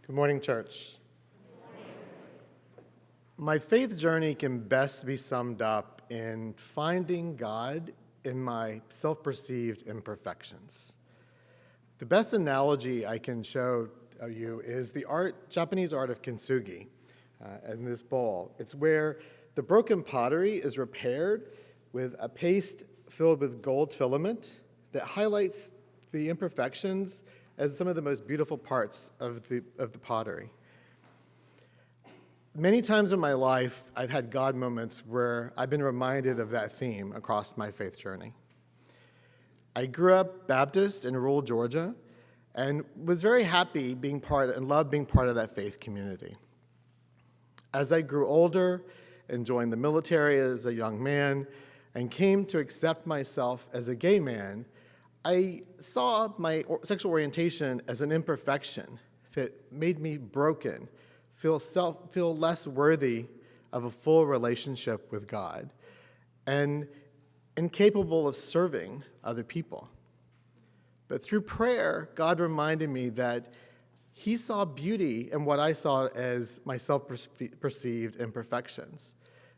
Good morning, church. My faith journey can best be summed up in finding God in my self-perceived imperfections. The best analogy I can show you is the Japanese art of kintsugi in this bowl. It's where the broken pottery is repaired with a paste filled with gold filament that highlights the imperfections as some of the most beautiful parts of the pottery. Many times in my life, I've had God moments where I've been reminded of that theme across my faith journey. I grew up Baptist in rural Georgia and was very happy being part and loved being part of that faith community. As I grew older and joined the military as a young man and came to accept myself as a gay man, I saw my sexual orientation as an imperfection that made me broken, feel less worthy of a full relationship with God, and incapable of serving other people. But through prayer, God reminded me that He saw beauty in what I saw as my self-perceived imperfections,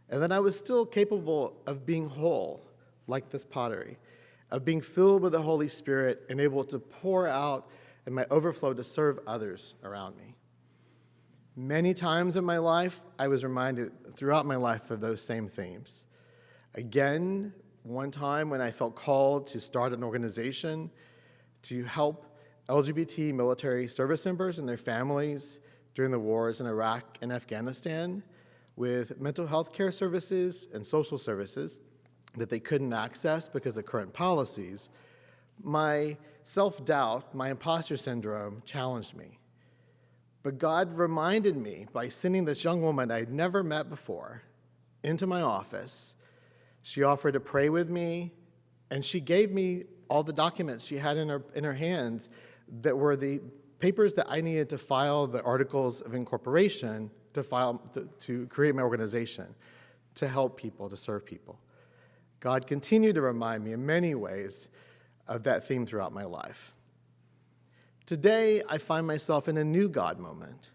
and that I was still capable of being whole, like this pottery, of being filled with the Holy Spirit and able to pour out in my overflow to serve others around me. Many times in my life, I was reminded throughout my life of those same themes. Again, one time when I felt called to start an organization to help LGBT military service members and their families during the wars in Iraq and Afghanistan with mental health care services and social services that they couldn't access because of current policies, my self-doubt, my imposter syndrome challenged me. But God reminded me by sending this young woman I'd never met before into my office. She offered to pray with me, and she gave me all the documents she had in her hands that were the papers that I needed to file the articles of incorporation to create my organization, to help people, to serve people. God continued to remind me in many ways of that theme throughout my life. Today, I find myself in a new God moment.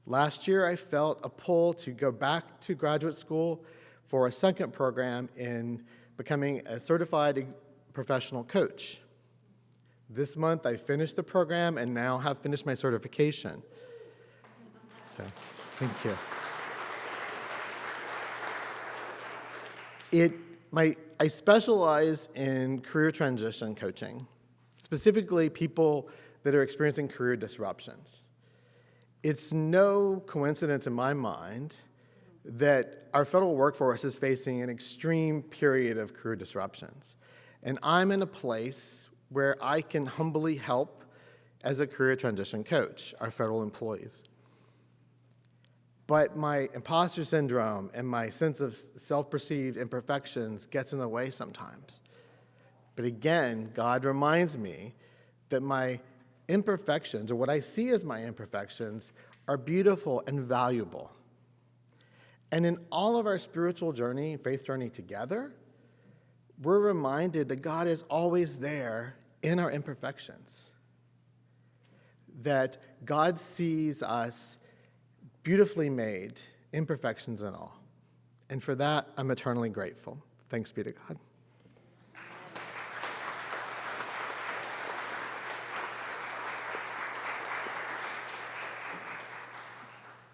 Last year, I felt a pull to go back to graduate school for a second program in becoming a certified professional coach. This month, I finished the program and now have finished my certification. So, thank you. I specialize in career transition coaching, specifically people that are experiencing career disruptions. It's no coincidence in my mind that our federal workforce is facing an extreme period of career disruptions. And I'm in a place where I can humbly help as a career transition coach, our federal employees. But my imposter syndrome and my sense of self-perceived imperfections gets in the way sometimes. But again, God reminds me that my imperfections, or what I see as my imperfections, are beautiful and valuable. And in all of our spiritual journey, faith journey together, we're reminded that God is always there in our imperfections. That God sees us beautifully made, imperfections and all. And for that, I'm eternally grateful. Thanks be to God.